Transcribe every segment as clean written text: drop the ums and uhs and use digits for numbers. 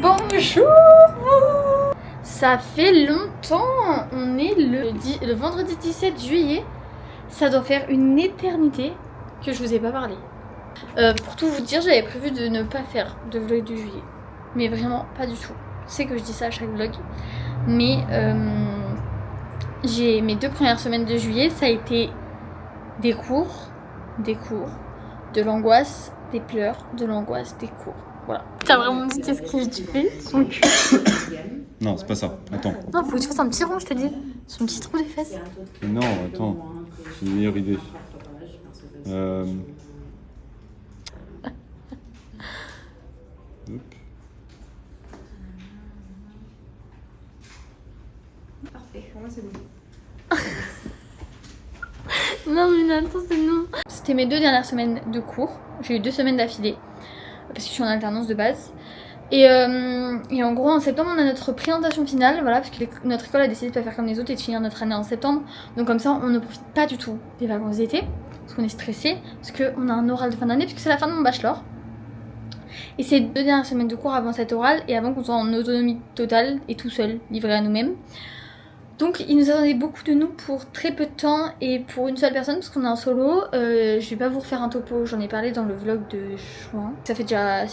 Bonjour. Ça fait longtemps, on est le vendredi 17 juillet. Ça doit faire une éternité que je vous ai pas parlé. Pour tout vous dire, j'avais prévu de ne pas faire de vlog de juillet. Mais vraiment pas du tout. Je sais que je dis ça à chaque vlog. Mais j'ai mes 2 premières semaines de juillet, ça a été des cours, de l'angoisse, des pleurs, de l'angoisse, des cours. Voilà. T'as vraiment dit qu'est-ce que tu fais? Son cul. Non, c'est pas ça. Attends. Non, faut que tu fasses un petit rond, je te dis. Son petit trou des fesses. Non, attends. C'est une meilleure idée. Parfait, pour moi c'est bon. Non mais Nathan, c'est non. C'était mes 2 dernières semaines de cours. J'ai eu 2 semaines d'affilée. Parce que je suis en alternance de base. Et en gros en septembre on a notre présentation finale. Voilà, parce que notre école a décidé de pas faire comme les autres et de finir notre année en septembre. Donc comme ça on ne profite pas du tout des vacances d'été. Parce qu'on est stressé. Parce qu'on a un oral de fin d'année. Puisque c'est la fin de mon bachelor. Et c'est 2 dernières semaines de cours avant cet oral. Et avant qu'on soit en autonomie totale et tout seul, livré à nous-mêmes. Donc il nous attendait beaucoup de nous pour très peu de temps et pour une seule personne parce qu'on est en solo. Je vais pas vous refaire un topo, j'en ai parlé dans le vlog de juin. Ça fait déjà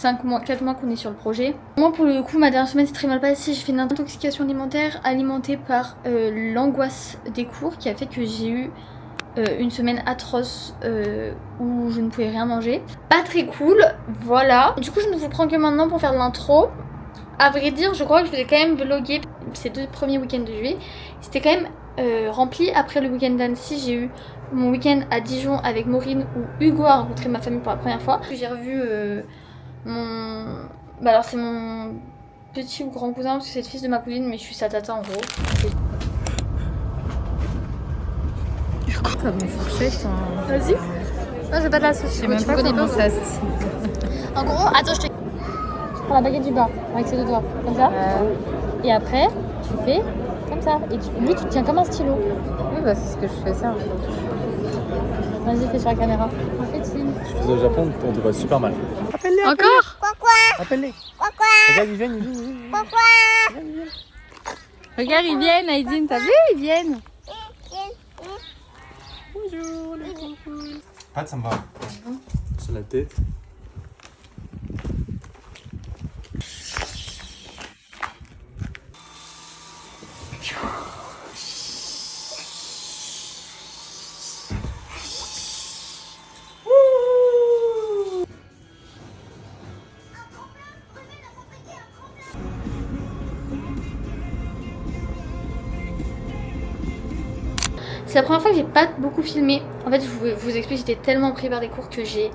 4 mois qu'on est sur le projet. Moi pour le coup ma dernière semaine s'est très mal passée. J'ai fait une intoxication alimentaire alimentée par l'angoisse des cours qui a fait que j'ai eu une semaine atroce où je ne pouvais rien manger. Pas très cool, voilà. Du coup je ne vous prends que maintenant pour faire de l'intro. À vrai dire, je crois que je vais quand même vlogger ces 2 premiers week-ends de juillet. C'était quand même rempli. Après le week-end d'Annecy, j'ai eu mon week-end à Dijon avec Maureen où Hugo a rencontré ma famille pour la première fois. J'ai revu mon... Bah alors c'est mon petit ou grand cousin parce que c'est le fils de ma cousine mais je suis sa tata en gros. T'as mon fourchette hein. Vas-y. Non j'ai pas de la sauce. Je sais même pas comment ça se tient. En gros, attends je te... Tu prends la baguette du bas avec ses 2 doigts, comme ça. Et après, tu fais comme ça. Et lui, tu tiens comme un stylo. Oui, bah c'est ce que je fais ça. Vas-y, fais sur la caméra. En fait, signe. Je faisais au Japon, on te voit super mal. Appelle-les. Encore. Appelle-les. Regarde, ils viennent. Regarde, ils viennent, Aïdine, t'as vu? Ils viennent. Bonjour les couples. Pat, ça me va. Sur la tête. C'est la première fois que j'ai pas beaucoup filmé. En fait, je vous explique, j'étais tellement pris par des cours que j'ai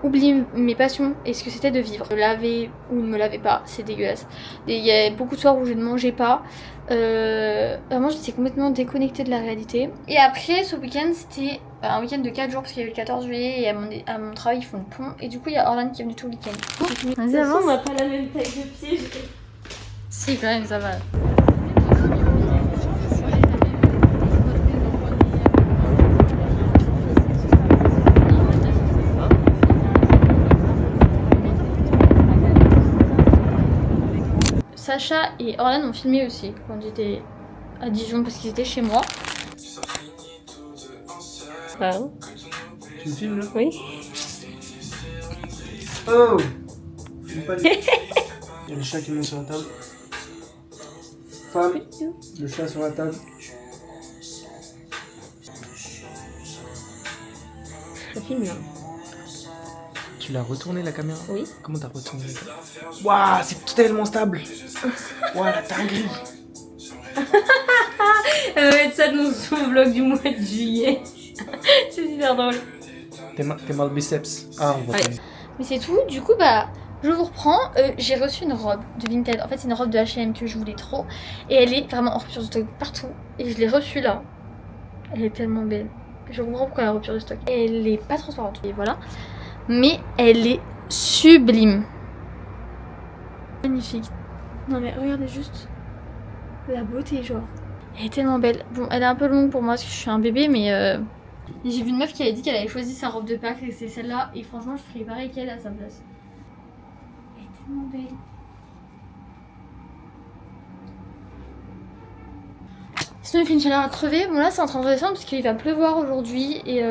oublié mes passions et ce que c'était de vivre. Me laver ou ne me laver pas, c'est dégueulasse. Il y a beaucoup de soirs où je ne mangeais pas. Vraiment, j'étais complètement déconnectée de la réalité. Et après, ce week-end, c'était un week-end de 4 jours parce qu'il y avait le 14 juillet et à mon travail, ils font le pont. Et du coup, il y a Orlan qui est venu tout le week-end. Vas-y, avance. On n'a pas la même taille de pied. Si, quand même, ça va. Sacha et Orlan ont filmé aussi quand j'étais à Dijon parce qu'ils étaient chez moi. Pardon. Tu me filmes là? Oui. Oh! Filme pas les... Il y a le chat qui monte sur la table. Femme, le chat sur la table. Je filme là. Tu l'as retourné la caméra? Oui. Comment t'as retourné la caméra? Waouh, c'est tellement stable! Waouh, la dinguerie! Elle va mettre ça dans son vlog du mois de juillet. C'est super drôle. T'es mal biceps. Ah, on voit Ouais. pas. Mais c'est tout, du coup bah je vous reprends, j'ai reçu une robe de Vinted, en fait c'est une robe de H&M que je voulais trop et elle est vraiment en rupture de stock partout et je l'ai reçue là, elle est tellement belle, je comprends pourquoi elle est en rupture de stock, elle est pas transparente et voilà, mais elle est sublime, magnifique, non mais regardez juste la beauté genre, elle est tellement belle, bon elle est un peu longue pour moi parce que je suis un bébé mais j'ai vu une meuf qui avait dit qu'elle avait choisi sa robe de Pâques et c'est celle-là et franchement je ferais pareil qu'elle à sa place. Elle est tellement belle. Sinon il fait une chaleur à crever. Bon là c'est en train de redescendre parce qu'il va pleuvoir aujourd'hui. Et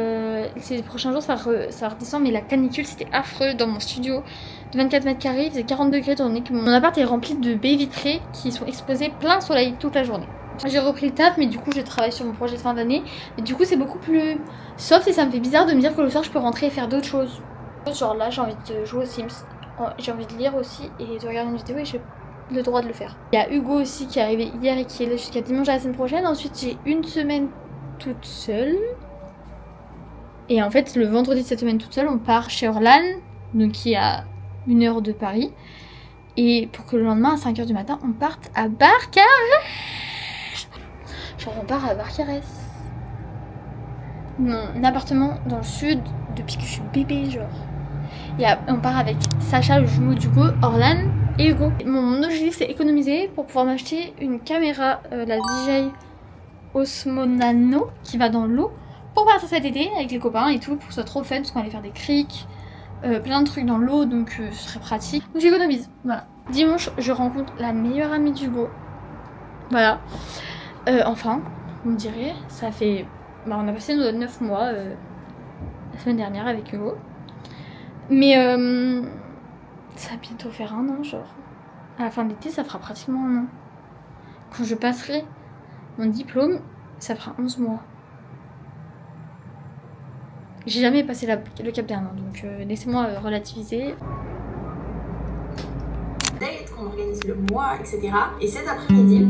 ces prochains jours ça redescend. Mais la canicule c'était affreux dans mon studio de 24 mètres carrés. Il faisait 40 degrés étant donné que mon appart est rempli de baies vitrées qui sont exposées plein soleil toute la journée. J'ai repris le taf mais du coup je travaille sur mon projet de fin d'année. Et du coup c'est beaucoup plus soft et ça me fait bizarre de me dire que le soir je peux rentrer et faire d'autres choses. Genre là j'ai envie de jouer aux Sims. J'ai envie de lire aussi et de regarder une vidéo et j'ai le droit de le faire. Il y a Hugo aussi qui est arrivé hier et qui est là jusqu'à dimanche de la semaine prochaine. Ensuite j'ai une semaine toute seule. Et en fait le vendredi de cette semaine toute seule on part chez Orlan, donc qui est à 1 heure de Paris. Et pour que le lendemain à 5 h du matin on parte à Barcarès. Genre on part à Barcarès. Mon appartement dans le sud depuis que je suis bébé genre. Et on part avec Sacha, le jumeau d'Hugo, Orlan et Hugo. Mon objectif c'est économiser pour pouvoir m'acheter une caméra, la DJI Osmo Nano qui va dans l'eau pour partir cet été avec les copains et tout, pour que ce soit trop fun parce qu'on va aller faire des criques, plein de trucs dans l'eau donc ce serait pratique. Donc j'économise, voilà. Dimanche je rencontre la meilleure amie d'Hugo. Voilà. Enfin, vous me direz, ça fait... Bah, on a passé nos 9 mois la semaine dernière avec Hugo. Mais ça va bientôt faire 1 an, genre. À la fin de l'été, ça fera pratiquement 1 an. Quand je passerai mon diplôme, ça fera 11 mois. J'ai jamais passé le cap d'1 an, donc laissez-moi relativiser. Date qu'on organise le mois, etc. Et cet après-midi...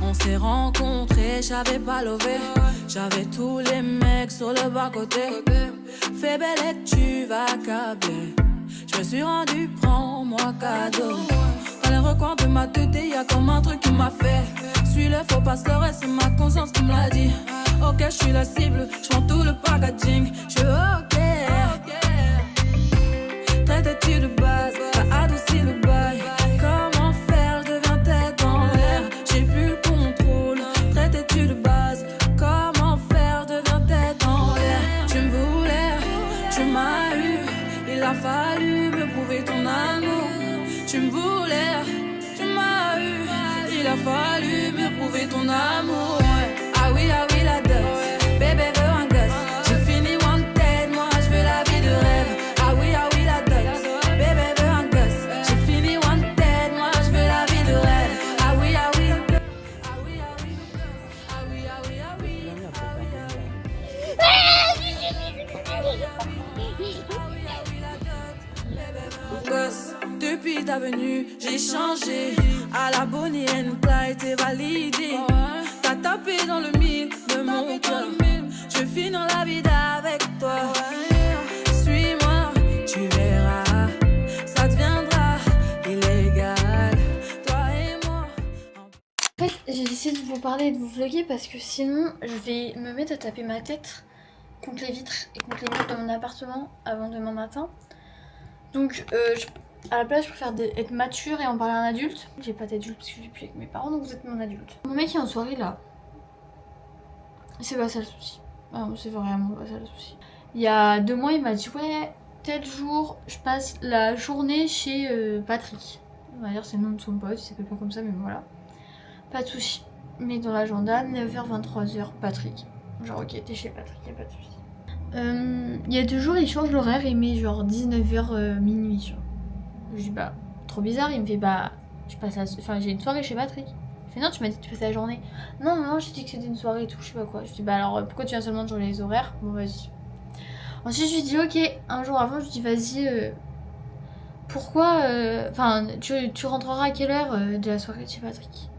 On s'est rencontrés, j'avais pas levé. J'avais tous les mecs sur le bas-côté. Fais belle et tu vas câbler. Je me suis rendu, prends-moi cadeau. Dans les recoins de ma tête, y'a comme un truc qui m'a fait. Suis-le, faut pas se leurrer, c'est ma conscience qui me l'a dit. Ok, je suis la cible, je prends tout le packaging. Je suis ok. Traite-tu de base, t'as adouci le bail. Comment faire, je deviens tête en l'air. J'ai plus le contrôle, traite-tu de base. Comment faire, je deviens tête en l'air. Tu me voulais, tu m'as eu. Il a fallu me prouver ton amour. Tu me voulais, tu m'as eu. Il a fallu me prouver ton amour. Ah oui, la dot. Bébé veut un gosse. J'ai fini wanted, moi je veux la vie de rêve. Ah oui, la dot. Bébé veut un gosse. J'ai fini wanted, moi je veux la vie de rêve. Ah oui, ah oui. Ah oui, ah oui. Ah oui, ah oui, ah oui. Gosse, depuis ta venue, j'ai changé. À la Bonnie and Clyde, t'es validé. T'as tapé dans le mille de mon cœur. Je finis dans la vie avec toi. Suis-moi, tu verras. Ça deviendra illégal. Toi et moi. En fait, j'ai décidé de vous parler et de vous vlogger parce que sinon, je vais me mettre à taper ma tête contre les vitres et contre les murs de mon appartement avant demain matin. Donc, à la place, je préfère être mature et en parler à un adulte. J'ai pas d'adulte parce que je vis plus avec mes parents, donc vous êtes mon adulte. Mon mec est en soirée là. C'est pas ça le souci. Ah, c'est vraiment pas ça le souci. Il y a 2 mois, il m'a dit ouais, tel jour, je passe la journée chez Patrick. D'ailleurs, c'est le nom de son pote, il s'appelle pas comme ça, mais voilà. Pas de souci. Mais dans l'agenda, 9h, 23h, Patrick. Genre, ok, t'es chez Patrick, y'a pas de souci. Il y a 2 jours, il change l'horaire, il met genre 19h minuit. Genre. Je dis bah, trop bizarre, il me fait bah, je passe j'ai une soirée chez Patrick. Il Il fait non, tu m'as dit que tu passais la journée. Non, non, j'ai dit que c'était une soirée et tout, je sais pas quoi. Je dis bah alors pourquoi tu viens seulement de journée les horaires? Bon vas-y. Ensuite je lui dis ok, un jour avant je lui dis vas-y, pourquoi, enfin tu rentreras à quelle heure de la soirée chez Patrick?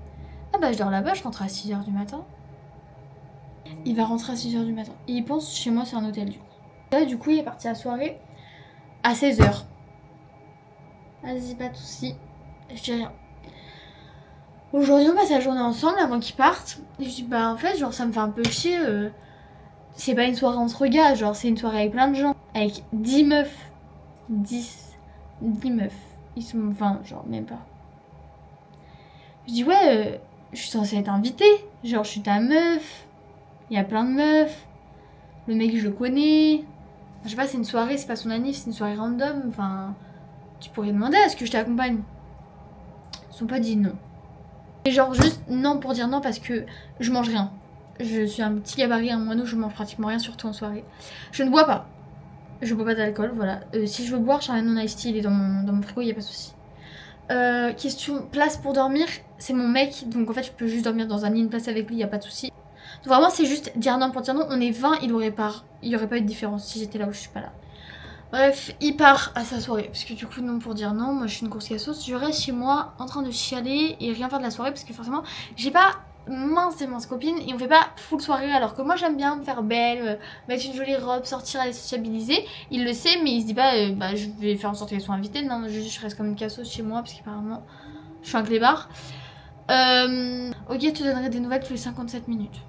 Ah bah je dors là-bas, je rentre à 6h du matin. Il va rentrer à 6h du matin. Et il pense chez moi c'est un hôtel du coup. Là du coup il est parti à la soirée à 16h. Vas-y, pas de soucis, je dis rien. Aujourd'hui on passe la journée ensemble avant qu'ils partent. Et je dis bah en fait genre ça me fait un peu chier. C'est pas une soirée entre gars, genre c'est une soirée avec plein de gens. Avec 10 meufs. 10 meufs. Ils sont 20, genre même pas. Je dis ouais, je suis censée être invitée. Genre je suis ta meuf. Il y a plein de meufs. Le mec je le connais. Je sais pas, c'est une soirée, c'est pas son anniv, c'est une soirée random. Enfin, tu pourrais demander à ce que je t'accompagne. Ils sont pas dit non. Et genre juste non pour dire non parce que je mange rien. Je suis un petit gabarit, un moineau, je mange pratiquement rien, surtout en soirée. Je ne bois pas. Je bois pas d'alcool, voilà. Si je veux boire, j'ai un non ice tea, il est dans mon frigo, il n'y a pas de souci. Question place pour dormir, c'est mon mec, donc en fait je peux juste dormir dans un lit, une place avec lui, il n'y a pas de souci. Donc vraiment c'est juste dire non pour dire non, on est 20, il y aurait pas eu de différence si j'étais là ou je suis pas là. Bref, il part à sa soirée, parce que du coup non pour dire non, moi je suis une grosse cassos, je reste chez moi en train de chialer et rien faire de la soirée parce que forcément j'ai pas mince copine et on fait pas full soirée alors que moi j'aime bien me faire belle, mettre une jolie robe, sortir, aller sociabiliser. Il le sait mais il se dit pas bah je vais faire en sorte qu'elle soit invitée, non je reste comme une cassos chez moi parce qu'apparemment je suis un clébard. Ok, je te donnerai des nouvelles tous les 57 minutes.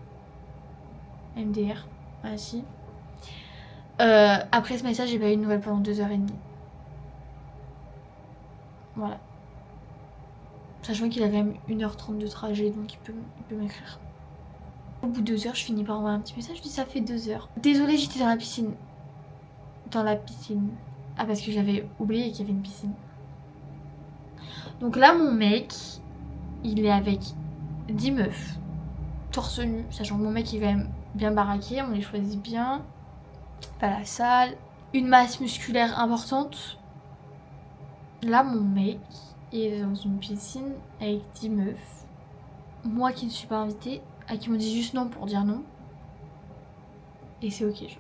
MDR, ah si. Après ce message, j'ai pas eu de nouvelles pendant 2h30. Voilà. Sachant qu'il a quand même 1h30 de trajet, donc il peut m'écrire. Au bout de 2 heures, je finis par envoyer un petit message, je dis ça fait 2 heures. Désolée, j'étais dans la piscine. Dans la piscine. Ah, parce que j'avais oublié qu'il y avait une piscine. Donc là, mon mec, il est avec 10 meufs. Torse nu, sachant que mon mec il est quand même bien baraqué, on les choisit bien. Pas la salle, une masse musculaire importante. Là mon mec est dans une piscine avec 10 meufs. Moi qui ne suis pas invitée, à qui m'ont dit juste non pour dire non. Et c'est ok.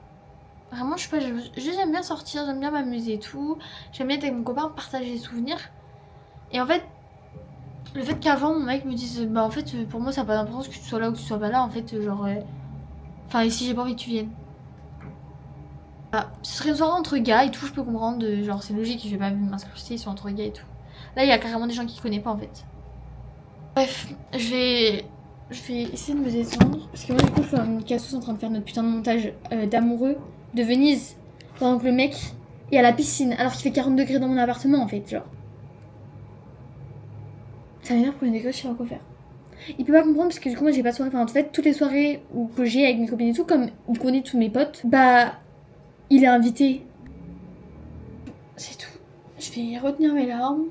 Vraiment je sais pas, j'aime bien sortir, j'aime bien m'amuser et tout. J'aime bien être avec mon copain, partager des souvenirs. Et en fait, le fait qu'avant mon mec me dise bah en fait pour moi ça n'a pas d'importance que tu sois là ou que tu sois pas là, en fait genre enfin ici j'ai pas envie que tu viennes. Ah, ce serait une soirée entre gars et tout, je peux comprendre, genre c'est logique, je vais pas m'incruster, ils sont entre gars et tout. Là il y a carrément des gens qui connaissent pas en fait. Bref, je vais essayer de me descendre parce que moi du coup je suis en cassos en train de faire notre putain de montage d'amoureux de Venise pendant que le mec est à la piscine alors qu'il fait 40 degrés dans mon appartement en fait, genre. Ça m'énerve pour une dégueulasse, je sais pas quoi faire. Il peut pas comprendre parce que du coup moi j'ai pas de soirée, enfin en fait toutes les soirées que j'ai avec mes copines et tout, comme il connaît tous mes potes, bah il est invité. C'est tout. Je vais retenir mes larmes.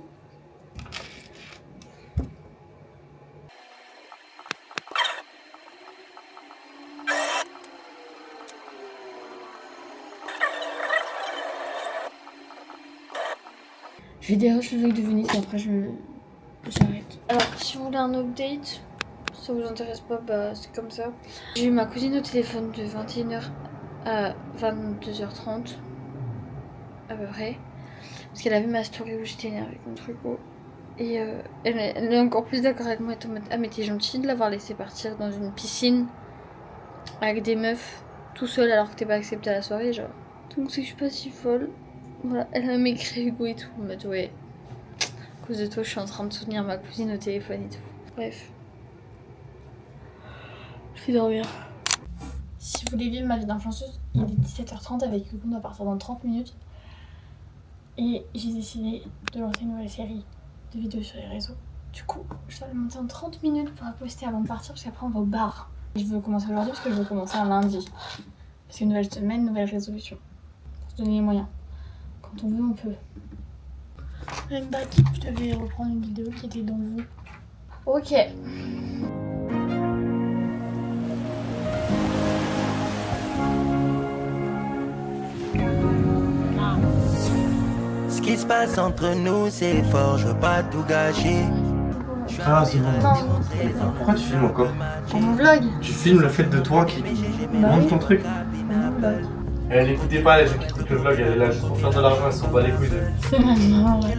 Je vais dire je vais de Venise et après j'arrête. Alors si vous voulez un update, si ça vous intéresse pas, bah c'est comme ça. J'ai eu ma cousine au téléphone de 21h à 22h30 à peu près. Parce qu'elle a vu ma story où j'étais énervée contre Hugo. Et elle est encore plus d'accord avec moi. Ah mais t'es gentille de l'avoir laissé partir dans une piscine avec des meufs tout seul alors que t'es pas accepté à la soirée genre. Donc c'est que je suis pas si folle. Voilà, elle a m'écrit Hugo et tout. En mode ouais, à cause de toi je suis en train de soutenir ma cousine au téléphone et tout. Bref. Je vais dormir. Si vous voulez vivre ma vie d'influenceuse, il est 17h30 avec Hugo, on doit partir dans 30 minutes. Et j'ai décidé de lancer une nouvelle série de vidéos sur les réseaux. Du coup, je dois le monter en 30 minutes pour la poster avant de partir parce qu'après on va au bar. Je veux commencer aujourd'hui parce que je veux commencer un lundi. Parce que nouvelle semaine, nouvelle résolution. Pour se donner les moyens. Quand on veut, on peut. Même back, je devais reprendre une vidéo qui était dans vous. Ok. Ce qui se passe entre nous, c'est fort, je veux pas tout gâcher. Ah, c'est bon. Non, Pourquoi tu filmes encore? pour mon vlog. Tu filmes le fait de toi qui monte ton truc. Elle n'écoutait pas les gens qui écoutent le vlog, elle est là juste pour faire de l'argent, elle s'en bat les couilles de... C'est vraiment ouais.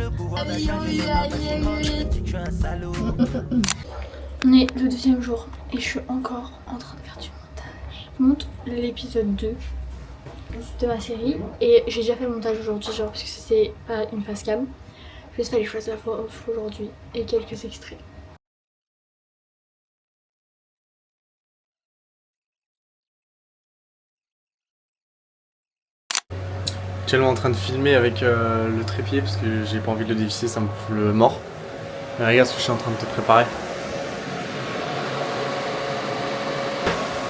On est le 2e jour et je suis encore en train de faire du montage. Je monte l'épisode 2 de ma série et j'ai déjà fait le montage aujourd'hui, genre parce que c'était pas une face cam. Juste fallait choisir la voix off aujourd'hui et quelques extraits. Actuellement en train de filmer avec le trépied parce que j'ai pas envie de le dévisser, ça me fout le mort. Mais regarde ce que je suis en train de te préparer.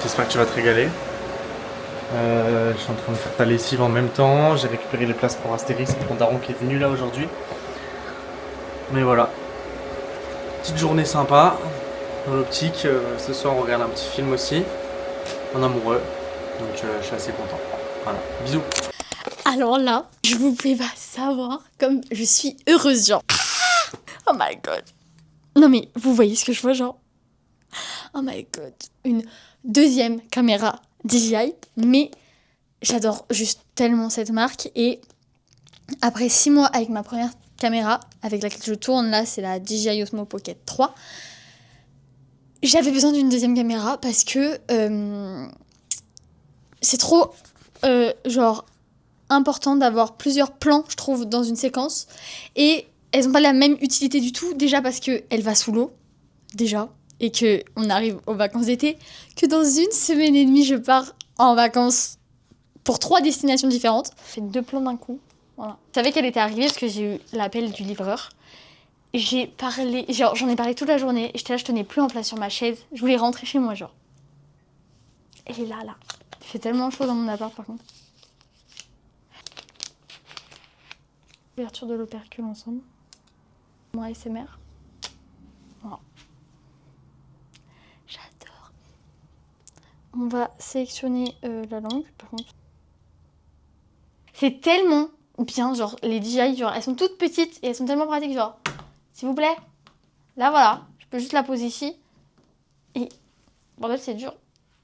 J'espère que tu vas te régaler. Je suis en train de faire ta lessive en même temps. J'ai récupéré les places pour Astérix, mon daron qui est venu là aujourd'hui. Mais voilà. Petite journée sympa dans l'optique. Ce soir on regarde un petit film aussi. En amoureux. Donc je suis assez content. Voilà. Bisous. Alors là, je vous pouvez pas savoir comme je suis heureuse, genre. Oh my god. Non mais, vous voyez ce que je vois, genre. Oh my god. Une 2e caméra DJI, mais j'adore juste tellement cette marque. Et après 6 mois avec ma première caméra, avec laquelle je tourne, là c'est la DJI Osmo Pocket 3, j'avais besoin d'une 2e caméra parce que c'est trop genre important d'avoir plusieurs plans, je trouve, dans une séquence, et elles n'ont pas la même utilité du tout, déjà parce qu'elle va sous l'eau, déjà, et qu'on arrive aux vacances d'été, que dans 1 semaine et demie, je pars en vacances pour 3 destinations différentes. Je fais 2 plans d'un coup, voilà. Je savais qu'elle était arrivée parce que j'ai eu l'appel du livreur. J'ai parlé, genre j'en ai parlé toute la journée, et j'étais là, je tenais plus en place sur ma chaise, je voulais rentrer chez moi, genre. Elle est là. Il fait tellement chaud dans mon appart, par contre. Ouverture de l'opercule ensemble. Mon ASMR. Voilà. J'adore. On va sélectionner la langue, par contre. C'est tellement bien, genre, les DJI, genre, elles sont toutes petites et elles sont tellement pratiques, genre, s'il vous plaît. Là, voilà. Je peux juste la poser ici. Et, bordel, c'est dur.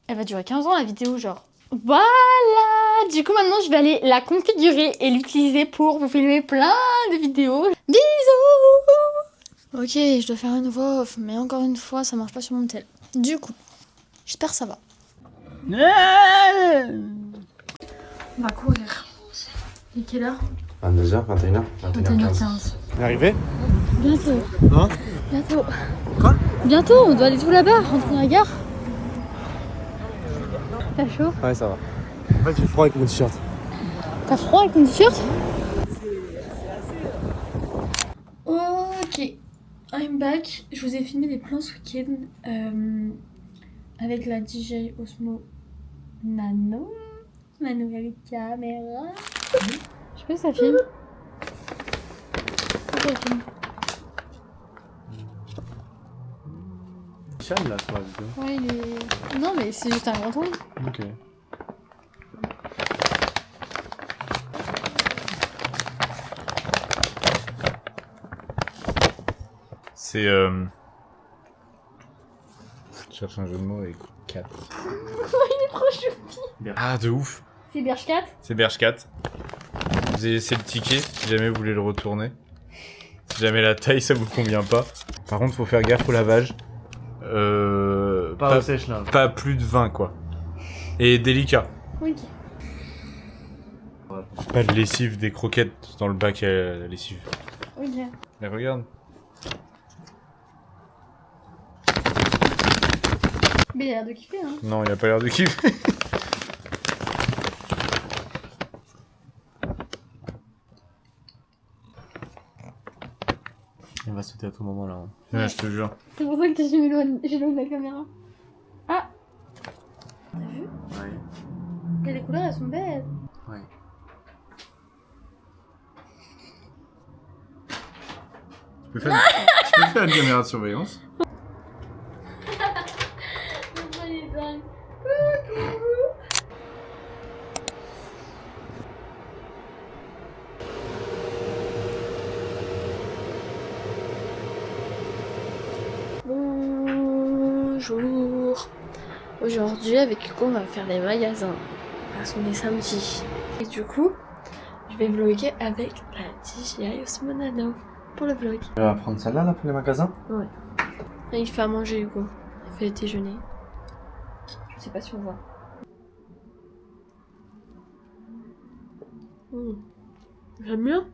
Elle va durer 15 ans, la vidéo, genre. Voilà! Du coup, maintenant, je vais aller la configurer et l'utiliser pour vous filmer plein de vidéos. Bisous! Ok, je dois faire une voix off, mais encore une fois, ça marche pas sur mon tel. Du coup, j'espère que ça va. On va courir. Et quelle heure? 22h, 21h, 21h15. On est arrivé? Bientôt. Hein? Bientôt. Quoi? Bientôt, on doit aller tout là-bas, rentrer à la gare. T'as chaud? Ouais, ça va. En fait, j'ai froid avec mon t-shirt. T'as froid avec ton t-shirt? Ok, I'm back. Je vous ai filmé des plans ce week-end avec la DJI Osmo Nano, ma nouvelle caméra. Je sais pas si ça filme. Ça filme. Cham là, sur la vidéo. Ouais, il est... Non, mais c'est juste un grand trou. Ok. C'est je cherche un jeu de mots avec 4. Il est trop choupi. Ah, de ouf. C'est Berge 4. C'est Berge 4. Vous avez laissé le ticket si jamais vous voulez le retourner. Si jamais la taille ça vous convient pas. Par contre, faut faire gaffe au lavage. Pas au sèche-linge. Pas plus de 20 quoi. Et délicat. Ok. Pas de lessive, des croquettes dans le bac à la lessive. Ok. Mais regarde. Mais il a l'air de kiffer, hein. Non, il a pas l'air de kiffer. Il va sauter à tout moment là. Ouais, je te jure. C'est pour ça que j'éloigne la caméra. Ah! T'as vu? Ouais. Les couleurs elles sont belles. Ouais. Tu peux faire une caméra de surveillance. Il est dingue. Bonjour. Aujourd'hui avec Hugo on va faire les magasins parce qu'on est samedi. Et du coup je vais vlogger avec la DJI Osmo Nano pour le vlog. Tu vas prendre celle-là là pour les magasins? Ouais. Et il fait à manger Hugo. Il fait le déjeuner. Je sais pas si on voit. J'aime bien.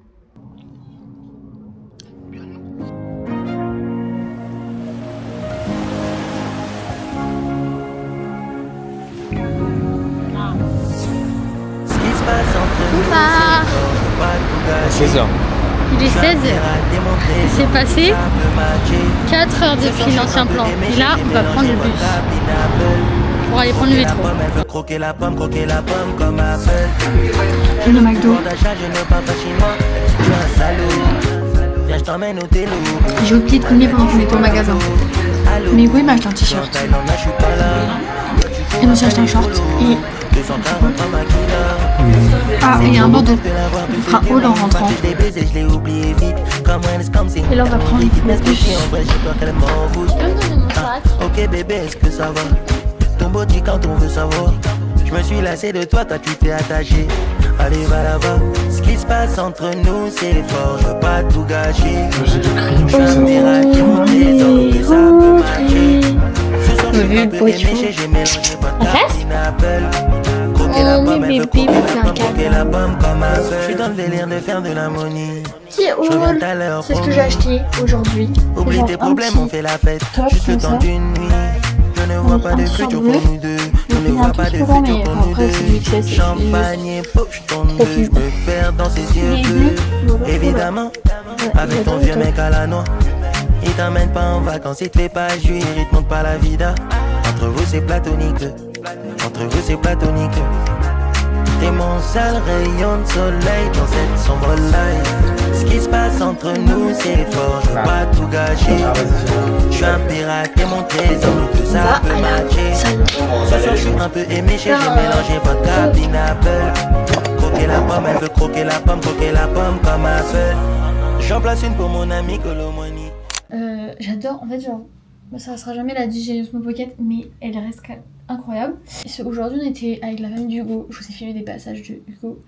C'est ça. Il est 16h. Il s'est passé 4 heures depuis l'ancien plan. Et là, on va prendre le bus pour aller prendre le métro. Le McDo. J'ai oublié de filmer pendant qu'on était au magasin. Mais oui, il m'a acheté un t-shirt. Il m'a acheté un short et... Ah, et un bandeau. On fera haul en rentrant. Et là, on va prendre le bus. Ok bébé, est-ce que ça va? Ton body quand on veut savoir. Je me suis lassé de toi, toi tu t'es attaché. Allez va là-bas. Ce qui se passe entre nous c'est fort, je veux pas tout gâcher. J'ai du crayon, Je suis un pirate qui monte les hommes, que ça peut matcher. Ce soir je suis un peu éméché, j'ai mélangé vodka, pineapple. Croquer la pomme, elle veut croquer la pomme, croquer la pomme comme un seul. Je suis dans le délire de faire de l'harmonie. Qui est au rôle. C'est ce que j'ai acheté aujourd'hui. Oublie tes problèmes, on fait la fête. Juste le temps d'une nuit. Je ne vois pas de futur pour nous deux. Je ne vois pas de futur pour nous deux. Champagne et poche tourne deux. Je me perds dans ses yeux bleus. Évidemment, avec ton vieux mec à la noix. Il t'emmène pas en vacances, il te fait pas jouir, il te montre pas la vida. Entre vous c'est platonique. Entre vous c'est platonique. T'es mon seul rayon de soleil dans cette sombre life. Ce qui se passe entre nous c'est fort, je veux pas tout gâcher. Je suis un pirate et mon trésor, tout ça peut matcher. Ce soir je suis un peu éméché, j'ai mélangé vodka, pineapple. Croquer la pomme, elle veut croquer la pomme comme un seul. J'en place une pour mon ami Colomoni. J'adore, en fait, genre, ça sera jamais la DJI Osmo Pocket, mais elle reste quand même incroyable. Aujourd'hui, on était avec la famille d'Hugo. Je vous ai filmé des passages de Hugo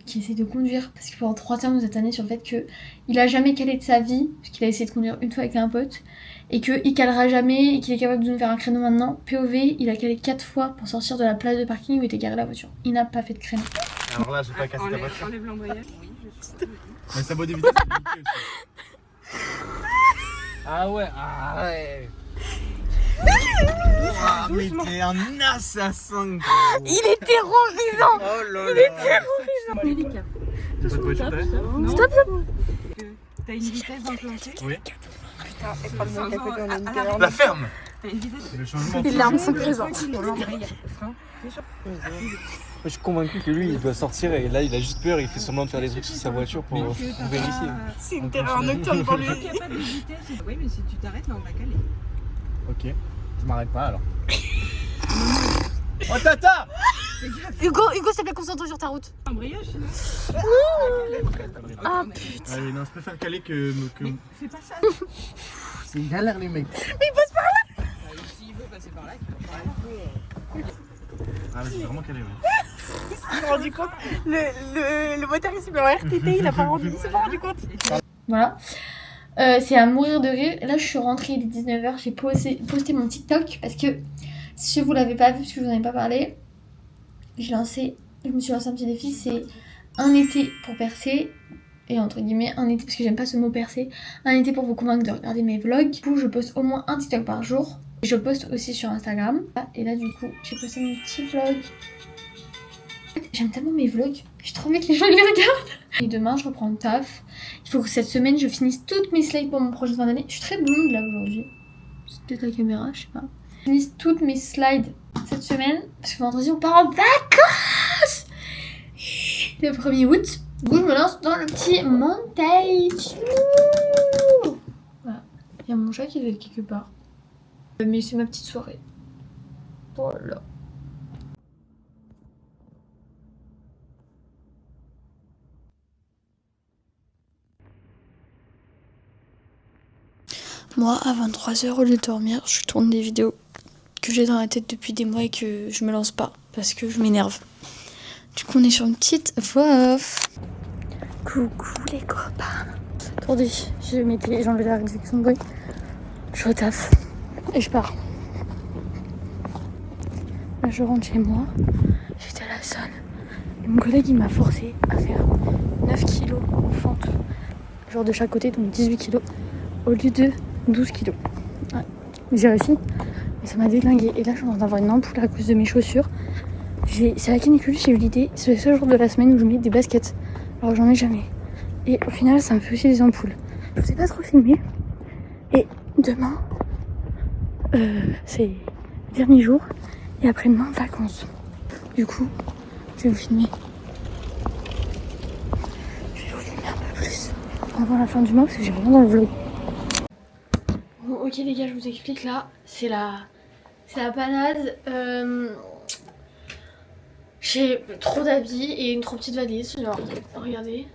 qui essaie de conduire parce que pendant 3 ans, on nous a tanné sur le fait qu'il a jamais calé de sa vie, parce qu'il a essayé de conduire une fois avec un pote, et qu'il calera jamais, et qu'il est capable de nous faire un créneau maintenant. POV, il a calé 4 fois pour sortir de la place de parking où était garée la voiture. Il n'a pas fait de créneau. Alors là, j'ai pas cassé ta voiture. Enlève l'embrayage. Mais ça vaut des vitesses. Ah ouais, ah ouais. Ah, mais t'es un assassin. Il est terrorisant. Oh là là. Il est terrorisant. Délicat. T'as pas de voiture derrière? Stop, stop. T'as une vitesse d'enclencher. Oui. Putain, et pas le mec à côté, on a une La ferme. T'as une vitesse. Le changement. Les larmes sont présentes. Je suis convaincu que lui il doit sortir et là il a juste peur, il fait semblant de faire des trucs sur sa voiture pour vérifier. C'est une terreur nocturne pour lui. Il n'y a pas de vitesse. Oui, mais si tu t'arrêtes, là on va caler. Ok, je m'arrête pas alors. Oh tata! Hugo, s'il te plaît, concentre-toi sur ta route. Embrayage sinon. Ah putain. Allez, non, je préfère caler que. Fais pas ça. C'est une galère les mecs. S'il veut passer par là, Ah, mais j'ai vraiment calé, ouais. il s'est rendu compte. Le motoriste mais en RTT, il s'est pas rendu compte. Voilà. C'est à mourir de rire. Là, je suis rentrée, il est 19h. J'ai posté mon TikTok parce que si vous l'avez pas vu, parce que je vous en ai pas parlé, je me suis lancé un petit défi. C'est un été pour percer. Et entre guillemets, un été, parce que j'aime pas ce mot percer. Un été pour vous convaincre de regarder mes vlogs. Du coup, je poste au moins un TikTok par jour. Je poste aussi sur Instagram. Et là, du coup, j'ai posté mon petit vlog. J'aime tellement mes vlogs. J'ai trop envie que les gens les regardent. Et demain, je reprends le taf. Il faut que cette semaine, je finisse toutes mes slides pour mon projet de fin d'année. Je suis très blonde là aujourd'hui. C'est peut-être la caméra, je sais pas. Je finisse toutes mes slides cette semaine. Parce que vendredi, on part en vacances. Le 1er août. Du coup, je me lance dans le petit montage. Voilà. Il y a mon chat qui doit être quelque part. Mais c'est ma petite soirée. Voilà. Moi, à 23h, au lieu de dormir, je tourne des vidéos que j'ai dans la tête depuis des mois et que je me lance pas parce que je m'énerve. Du coup, on est sur une petite voix off. Coucou les copains. Attendez, j'ai enlevé la réduction de bruit. Je suis au taf et je pars. Là, je rentre chez moi. J'étais à la salle. Et mon collègue, il m'a forcé à faire 9 kilos en fente. Genre de chaque côté, donc 18 kilos. Au lieu de 12 kilos. Ouais. J'ai réussi. Mais ça m'a déglingué. Et là, je suis en train d'avoir une ampoule à cause de mes chaussures. C'est la canicule, j'ai eu l'idée. C'est le seul jour de la semaine où je mets des baskets. Alors j'en ai jamais. Et au final, ça me fait aussi des ampoules. Je vous ai pas trop filmé. Et demain, c'est le dernier jour. Et après-demain, vacances. Du coup, je vais vous filmer. Je vais vous filmer un peu plus avant la fin du mois parce que j'ai vraiment dans le vlog. Bon, ok les gars, je vous explique là. C'est la panade. J'ai trop d'habits et une trop petite valise. Genre, regardez.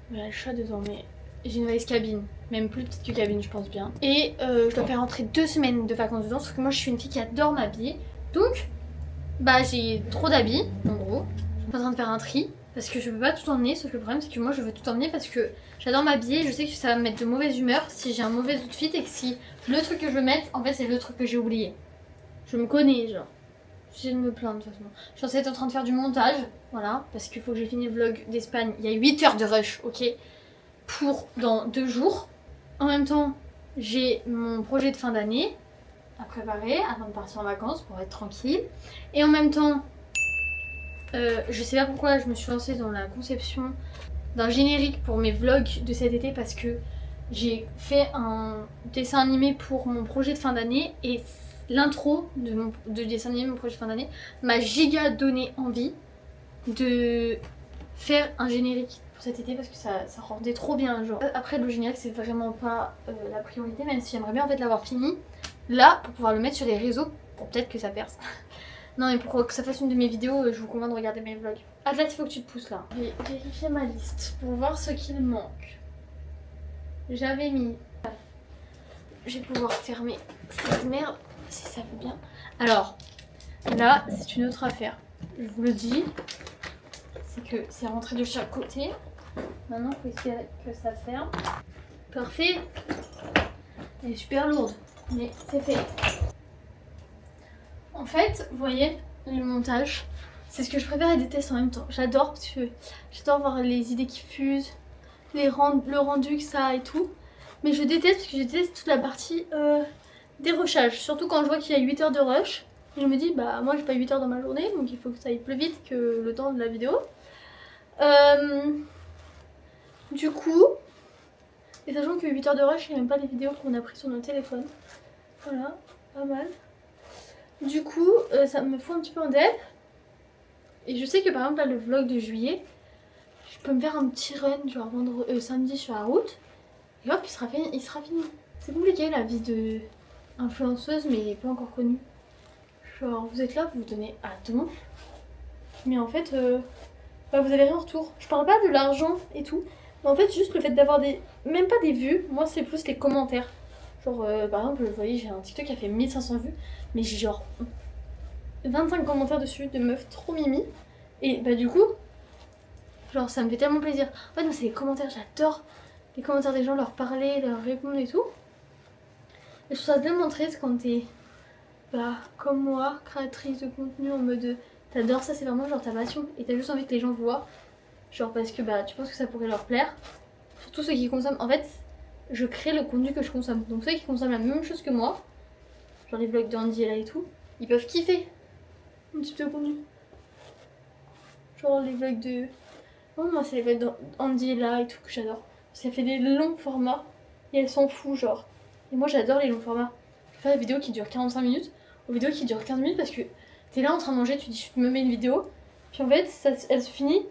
Il y a le chat dedans, mais j'ai une valise cabine. Même plus petite que cabine, je pense bien. Et je dois faire rentrer 2 semaines de vacances dedans. Sauf que moi, je suis une fille qui adore m'habiller. Donc, bah, j'ai trop d'habits, en gros. Je suis en train de faire un tri. Parce que je peux pas tout emmener. Sauf que le problème, c'est que moi, je veux tout emmener parce que j'adore m'habiller. Je sais que ça va me mettre de mauvaise humeur si j'ai un mauvais outfit. Et que si le truc que je veux mettre, en fait, c'est le truc que j'ai oublié. Je me connais, genre. J'essaie de me plaindre de toute façon. Je suis en train de faire du montage, voilà, parce qu'il faut que j'ai fini le vlog d'Espagne. Il y a 8 heures de rush, ok, pour dans 2 jours. En même temps, j'ai mon projet de fin d'année à préparer avant de partir en vacances pour être tranquille. Et en même temps, je sais pas pourquoi je me suis lancée dans la conception d'un générique pour mes vlogs de cet été parce que j'ai fait un dessin animé pour mon projet de fin d'année et l'intro de dessin animé, mon projet de fin d'année, m'a giga donné envie de faire un générique pour cet été parce que ça rendait trop bien. Genre. Après, le générique, c'est vraiment pas la priorité, même si j'aimerais bien en fait l'avoir fini là pour pouvoir le mettre sur les réseaux pour peut-être que ça perce. Non, mais pour que ça fasse une de mes vidéos, je vous recommande de regarder mes vlogs. Atlas, il faut que tu te pousses là. Je vais vérifier ma liste pour voir ce qu'il manque. J'avais mis. Je vais pouvoir fermer cette merde. Si ça veut bien. Alors, là, c'est une autre affaire. Je vous le dis. C'est que c'est rentré de chaque côté. Maintenant, il faut essayer que ça ferme. Parfait. Elle est super lourde. Mais c'est fait. En fait, vous voyez, le montage, c'est ce que je préfère et déteste en même temps. J'adore parce que j'adore voir les idées qui fusent, le rendu que ça a et tout. Mais je déteste parce que je déteste toute la partie... dérochage, surtout quand je vois qu'il y a 8 heures de rush. Et je me dis, bah moi j'ai pas 8 heures dans ma journée, donc il faut que ça aille plus vite que le temps de la vidéo. Du coup, et sachant que 8 heures de rush, il n'y a même pas les vidéos qu'on a prises sur nos téléphones. Voilà, pas mal. Du coup, ça me fout un petit peu en dep. Et je sais que par exemple là, le vlog de juillet, je peux me faire un petit run, genre samedi sur la route. Et hop, il sera fini. C'est compliqué la vie de... influenceuse mais pas encore connue. Genre vous êtes là, vous vous donnez à donf. Mais en fait, bah, vous avez rien en retour. Je parle pas de l'argent et tout. Mais en fait juste le fait d'avoir des... même pas des vues, moi c'est plus les commentaires. Genre par exemple, vous voyez j'ai un TikTok qui a fait 1500 vues. Mais j'ai genre 25 commentaires dessus de meufs trop mimi. Et bah du coup, genre ça me fait tellement plaisir. En fait moi c'est les commentaires, j'adore les commentaires des gens, leur parler, leur répondre et tout. Et je trouve ça tellement triste quand t'es bah, comme moi, créatrice de contenu en mode t'adores ça, c'est vraiment genre ta passion et t'as juste envie que les gens voient. Genre parce que bah tu penses que ça pourrait leur plaire. Surtout ceux qui consomment. En fait, je crée le contenu que je consomme. Donc ceux qui consomment la même chose que moi, genre les vlogs d'Andy et là et tout, ils peuvent kiffer un type de contenu. Genre les vlogs de... Non, moi c'est les vlogs d'Andy et là et tout que j'adore. Parce qu'elle fait des longs formats et elle s'en fout genre. Et moi j'adore les longs formats. Je fais des vidéos qui durent 45 minutes aux vidéos qui durent 15 minutes parce que t'es là en train de manger, tu dis je me mets une vidéo. Puis en fait elle se finit,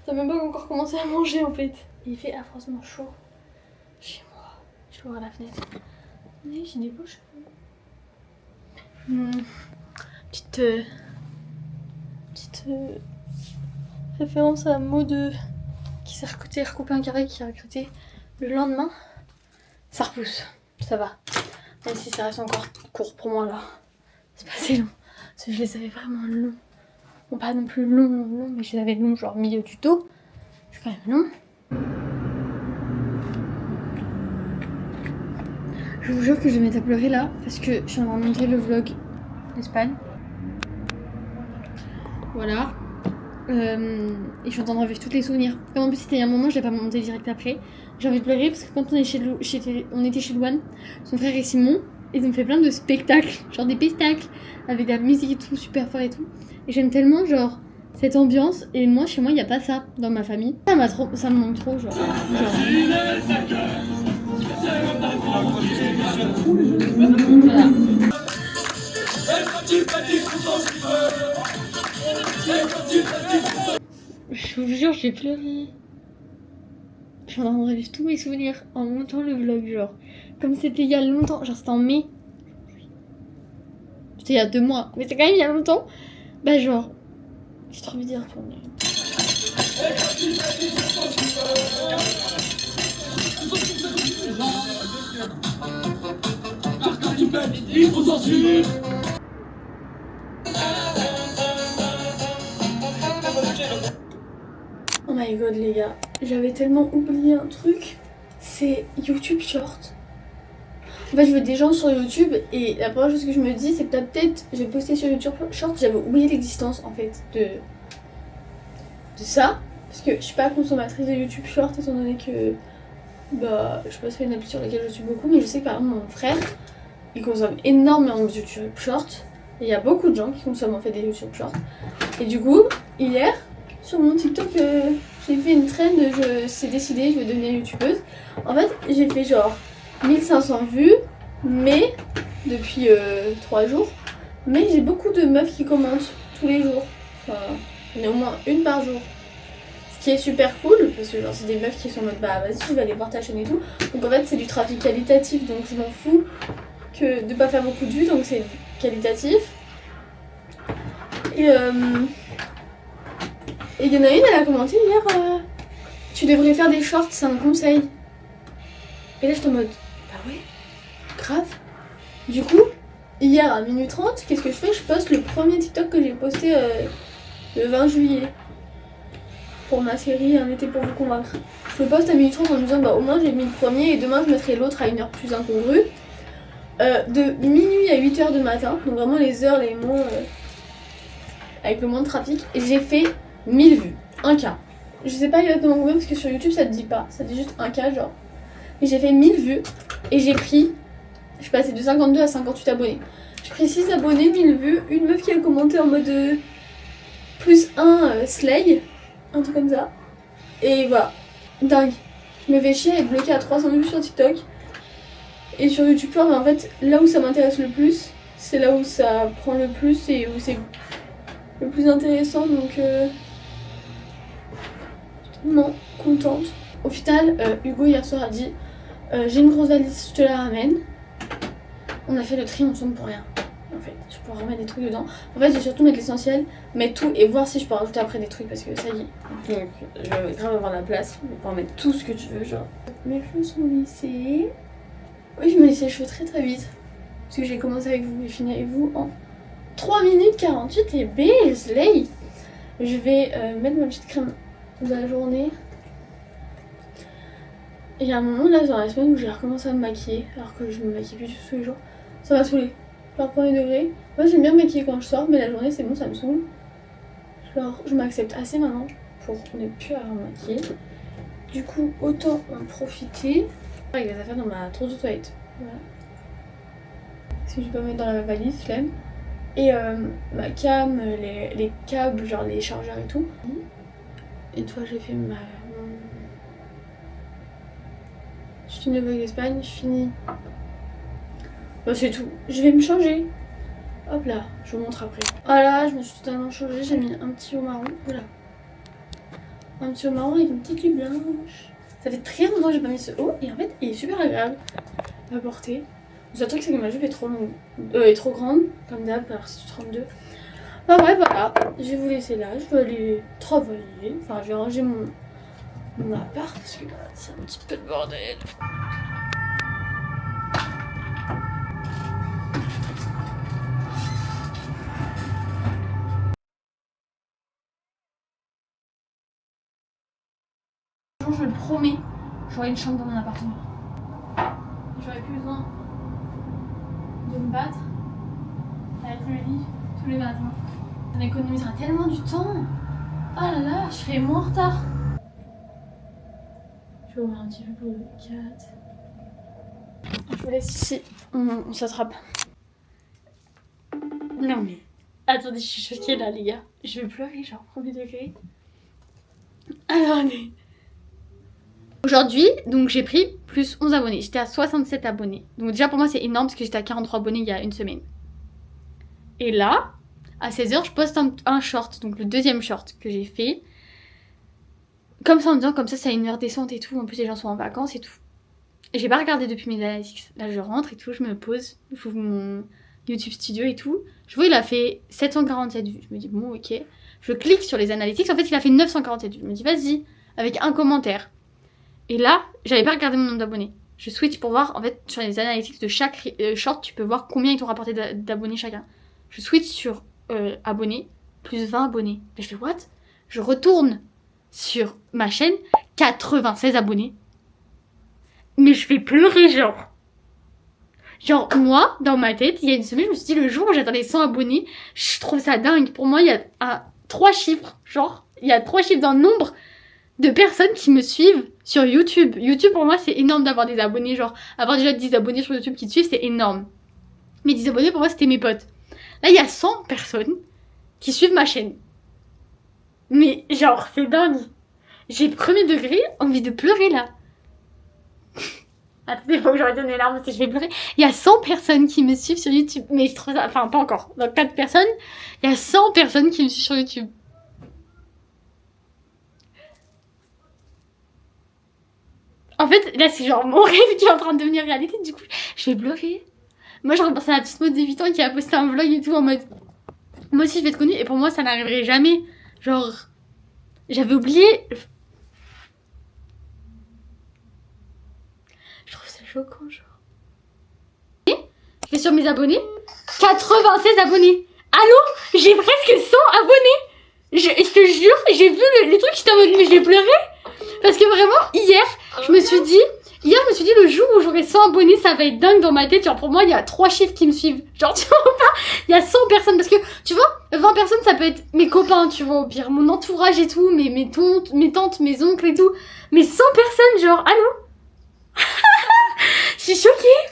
t'as même pas encore commencé à manger en fait. Et il fait affreusement chaud chez moi. Je vais ouvrir la fenêtre. Oui, j'ai des bouches. Petite référence à un mot de qui s'est recouper un carré qui a recruté le lendemain. Ça repousse. Ça va. Même si ça reste encore court pour moi là. C'est pas assez long. Parce que je les avais vraiment longs. Bon, pas non plus longs, mais je les avais longs, genre milieu du dos. C'est quand même long. Je vous jure que je vais mettre à pleurer là. Parce que je suis en train de montrer le vlog d'Espagne. Voilà. Et je suis en train de revivre tous les souvenirs. Et en plus, c'était il y a un moment, je l'ai pas monté direct après. J'ai envie de pleurer parce que quand on était chez Louane, son frère et Simon, ils ont fait plein de spectacles, genre des pestacles, avec de la musique et tout, super fort et tout. Et j'aime tellement, genre, cette ambiance. Et moi, chez moi, il n'y a pas ça dans ma famille. Ça me manque trop, genre. Voilà. Je vous jure, j'ai pleuré. Je suis en train de revivre tous mes souvenirs en montant le vlog, genre. Comme c'était il y a longtemps, genre c'était en mai. C'était il y a 2 mois, mais c'est quand même il y a longtemps. Bah genre, j'ai trop envie d'y retourner. Oh my god les gars, j'avais tellement oublié un truc, c'est YouTube Short. En fait je veux des gens sur YouTube et la première chose que je me dis c'est que peut-être je vais poster sur YouTube Short, j'avais oublié l'existence en fait de ça. Parce que je suis pas consommatrice de YouTube Short étant donné que bah je sais pas si c'est une appli sur laquelle je suis beaucoup, mais je sais que par exemple mon frère il consomme énormément de YouTube Short. Et il y a beaucoup de gens qui consomment en fait des YouTube Short. Et du coup, hier, sur mon TikTok, j'ai fait une trend, c'est décidé, je vais devenir youtubeuse. En fait, j'ai fait genre 1500 vues, mais depuis 3 jours. Mais j'ai beaucoup de meufs qui commentent tous les jours. Enfin, il y en a au moins une par jour. Ce qui est super cool, parce que genre c'est des meufs qui sont en mode bah vas-y, tu vas aller voir ta chaîne et tout. Donc en fait, c'est du trafic qualitatif, donc je m'en fous que de pas faire beaucoup de vues, donc c'est qualitatif. Et il y en a une, elle a commenté hier tu devrais faire des shorts, c'est un conseil. Et là j'étais en mode bah ouais, grave. Du coup, hier à minuit 30, qu'est-ce que je fais? Je poste le premier TikTok que j'ai posté le 20 juillet pour ma série Un été pour vous convaincre. Je le poste à minuit 30 en me disant bah au moins j'ai mis le premier et demain je mettrai l'autre à une heure plus incongrue. De minuit à 8h du matin, donc vraiment les heures les moins avec le moins de trafic, et j'ai fait 1000 vues, 1K. Je sais pas exactement combien parce que sur YouTube ça te dit pas, ça dit juste 1K genre. Mais j'ai fait 1000 vues et j'ai pris, je suis passée de 52 à 58 abonnés. J'ai pris 6 abonnés, 1000 vues, une meuf qui a commenté en mode plus 1 slay, un truc comme ça. Et voilà, dingue. Je me fais chier à être bloquée à 300 vues sur TikTok. Et sur YouTube Short, en fait, là où ça m'intéresse le plus, c'est là où ça prend le plus et où c'est le plus intéressant, donc je suis tellement contente. Au final, Hugo hier soir a dit j'ai une grosse valise, je te la ramène. On a fait le tri ensemble pour rien. En fait, je peux remettre des trucs dedans. En fait, je vais surtout mettre l'essentiel, mettre tout et voir si je peux rajouter après des trucs parce que ça y est. Donc, je vais grave avoir la place pour pouvoir mettre tout ce que tu veux, genre. Mes cheveux sont lissés. Oui, je me lisse les cheveux très très vite. Parce que j'ai commencé avec vous et fini avec vous en 3 minutes 48 et slay. Je vais mettre ma petite crème de la journée. Et il y a un moment là dans la semaine où j'ai recommencé à me maquiller, alors que je me maquille plus tous les jours. Ça m'a saoulé, par premier degré. Moi j'aime bien me maquiller quand je sors, mais la journée c'est bon, ça me saoule. Genre je m'accepte assez maintenant pour ne plus avoir maquillé. Du coup autant en profiter. Avec les affaires dans ma trousse de toilette. Voilà. Si je peux mettre dans la valise, flemme. Et ma cam, les câbles, genre les chargeurs et tout. Une fois j'ai fait je finis le vlog d'Espagne, je finis. Bah c'est tout. Je vais me changer. Hop là, je vous montre après. Voilà, je me suis totalement changée, j'ai mis un petit haut marron. Voilà. Un petit haut marron avec une petite jupe blanche. Ça fait très longtemps que j'ai pas mis ce haut et en fait il est super agréable à porter. Le seul truc c'est que ma jupe est trop longue, est trop grande, comme d'hab, alors c'est 32. Enfin bref voilà, je vais vous laisser là, je vais aller travailler. Enfin je vais ranger mon appart parce que là c'est un petit peu de bordel. j'aurais une chambre dans mon appartement. J'aurais plus besoin de me battre avec le lit tous les matins. Ça m'économisera tellement du temps. Oh là là, je serais moins en retard. Je vais ouvrir un petit peu pour le 4. Je vous laisse ici, on s'attrape. Non mais... Attendez, je suis choquée là les gars. Je vais pleurer, genre premier degré. Attendez. Aujourd'hui, donc j'ai pris plus 11 abonnés. J'étais à 67 abonnés. Donc déjà pour moi c'est énorme parce que j'étais à 43 abonnés il y a une semaine. Et là, à 16h, je poste un short, donc le deuxième short que j'ai fait. Comme ça en me disant comme ça c'est à une heure décente et tout. En plus les gens sont en vacances et tout. J'ai pas regardé depuis mes analytics. Là je rentre et tout, je me pose, j'ouvre mon YouTube Studio et tout. Je vois il a fait 747 vues. Je me dis bon ok. Je clique sur les analytics. En fait il a fait 947 vues. Je me dis vas-y, avec un commentaire. Et là, j'avais pas regardé mon nombre d'abonnés. Je switch pour voir, en fait, sur les analytics de chaque short, tu peux voir combien ils t'ont rapporté d'abonnés chacun. Je switch sur abonnés, plus 20 abonnés. Là, je fais what? Je retourne sur ma chaîne, 96 abonnés. Mais je fais pleurer, genre. Genre, moi, dans ma tête, il y a une semaine, je me suis dit, le jour où j'attendais 100 abonnés, je trouve ça dingue. Pour moi, il y a 3 chiffres, genre, il y a 3 chiffres dans le nombre de personnes qui me suivent sur YouTube. YouTube pour moi c'est énorme d'avoir des abonnés, genre avoir déjà 10 abonnés sur YouTube qui te suivent c'est énorme. Mais 10 abonnés pour moi c'était mes potes. Là il y a 100 personnes qui suivent ma chaîne. Mais genre c'est dingue. J'ai premier degré envie de pleurer là. Attendez, faut que j'arrête les larmes parce que je vais pleurer. Il y a 100 personnes qui me suivent sur YouTube. Mais je trouve ça... Enfin pas encore. Donc 4 personnes. Il y a 100 personnes qui me suivent sur YouTube. En fait, là, c'est genre mon rêve qui est en train de devenir réalité. Du coup, je vais pleurer. Moi, je repense à la petite mode de 8 ans qui a posté un vlog et tout en mode... Moi aussi, je vais être connue. Et pour moi, ça n'arriverait jamais. Genre... J'avais oublié... Je trouve ça choquant, genre. Et je vais sur mes abonnés. 96 abonnés. Allô? J'ai presque 100 abonnés. Je te jure, j'ai vu le truc, j'étais en mode... Mais je vais pleurer. Parce que vraiment, hier, je me suis dit, le jour où j'aurai 100 abonnés, ça va être dingue dans ma tête. Genre, pour moi, il y a 3 chiffres qui me suivent. Genre, tu vois pas, il y a 100 personnes. Parce que, tu vois, 20 personnes, ça peut être mes copains, tu vois, au pire. Mon entourage et tout, mes tantes, mes oncles et tout. Mais 100 personnes, genre, allô? Je suis choquée.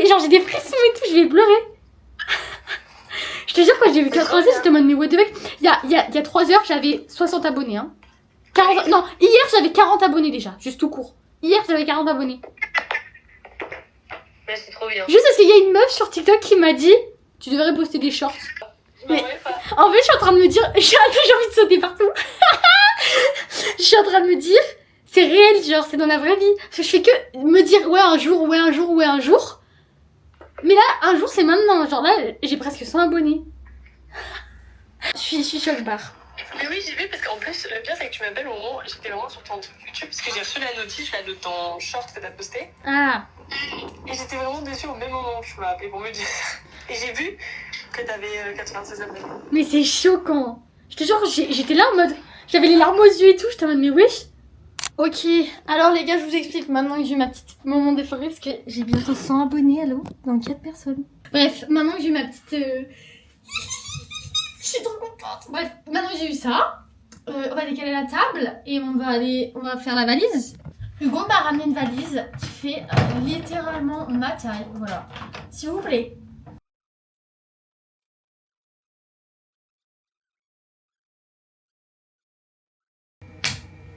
Genre, j'ai des frissons et tout, je vais pleurer. Je te jure, quand j'ai vu 96, j'étais en mode, mais what the fuck. Il y a 3 heures, j'avais 60 abonnés, hein. 40... Non, hier j'avais 40 abonnés déjà, juste tout court. Hier j'avais 40 abonnés. Mais c'est trop bien. Juste parce qu'il y a une meuf sur TikTok qui m'a dit tu devrais poster des shorts. Mais en fait je suis en train de me dire, j'ai envie de sauter partout. Je suis en train de me dire, c'est réel, genre c'est dans la vraie vie. Parce que je fais que me dire ouais un jour. Mais là un jour c'est maintenant, genre là j'ai presque 100 abonnés. Je suis choc barre. Mais oui, j'ai vu parce qu'en plus, le pire c'est que tu m'appelles au moment où j'étais vraiment sur ton truc YouTube parce que j'ai reçu la notice là, de ton short que t'as posté. Ah. Et j'étais vraiment dessus au même moment que tu m'as appelé pour me dire ça. Et j'ai vu que t'avais 96 abonnés. Mais c'est choquant. Je te jure, j'étais là en mode... J'avais les larmes aux yeux et tout, j'étais en mode mais wesh. Ok, alors les gars, je vous explique maintenant que j'ai eu ma petite moment d'euphorie parce que j'ai bientôt 100 abonnés, allô, dans 4 personnes. Bref, maintenant que j'ai eu ma petite... Je suis trop contente. Bref, maintenant que j'ai eu ça, on va décaler la table et on va faire la valise. Hugo m'a ramené une valise qui fait littéralement ma taille, voilà. S'il vous plaît.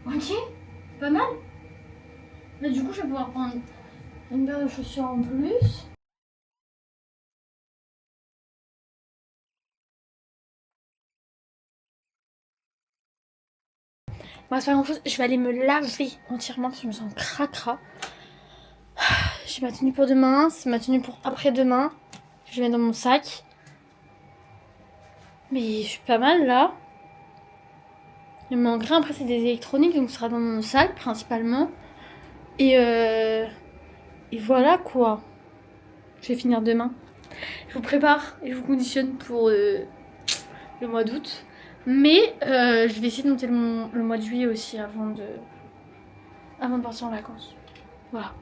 Ok, pas mal. Mais du coup, je vais pouvoir prendre une paire de chaussures en plus. Bon, c'est pas grand chose, je vais aller me laver entièrement parce que je me sens cracra. J'ai ma tenue pour demain, c'est ma tenue pour après-demain. Je vais mettre dans mon sac. Mais je suis pas mal là. Il me manque rien, après c'est des électroniques donc ce sera dans mon sac principalement. Et voilà quoi. Je vais finir demain. Je vous prépare et je vous conditionne pour le mois d'août. Mais je vais essayer de monter le mois de juillet aussi avant avant de partir en vacances. Voilà.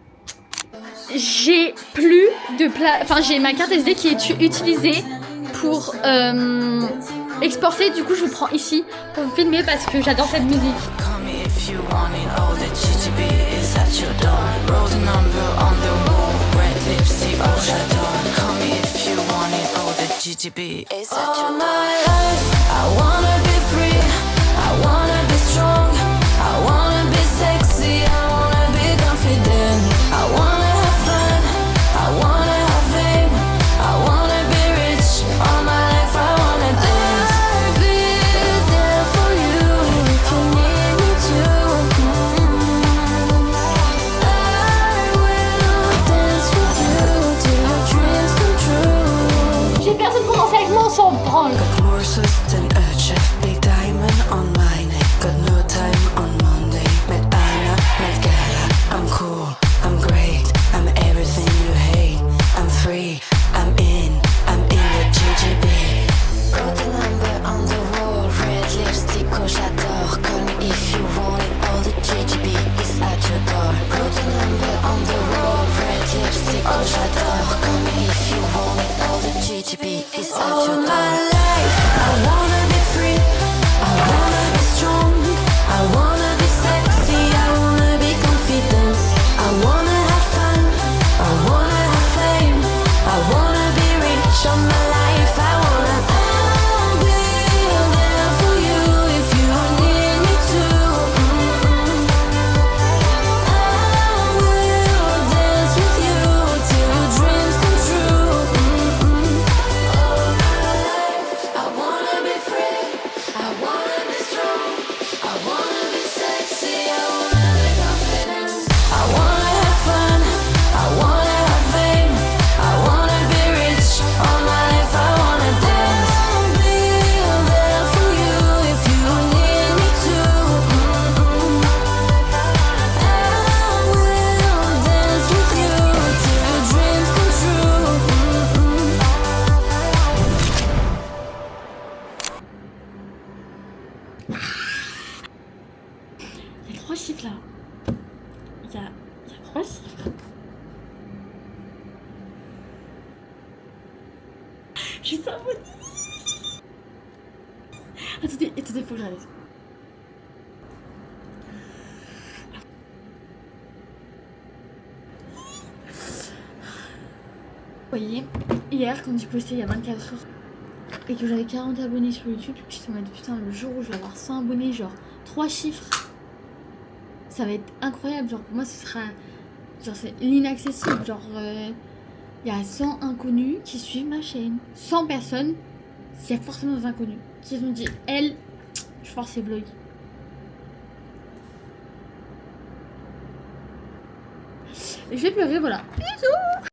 J'ai plus de place. Enfin, j'ai ma carte SD qui est utilisée pour exporter. Du coup, je vous prends ici pour vous filmer parce que j'adore cette musique. Il y a 3 chiffres là. Il y a 3 chiffres. Je suis abonnée. Attendez, faut que j'arrête. Vous voyez, hier quand j'ai posté il y a 24 heures et que j'avais 40 abonnés sur YouTube, j'étais en mode putain, le jour où je vais avoir 100 abonnés, genre 3 chiffres, ça va être incroyable. Genre pour moi ce sera, genre c'est l'inaccessible. Genre il y a 100 inconnus qui suivent ma chaîne, 100 personnes, il y a forcément des inconnus qui ont dit elle, je force ses vlogs. Et je vais pleurer, voilà. Bisous.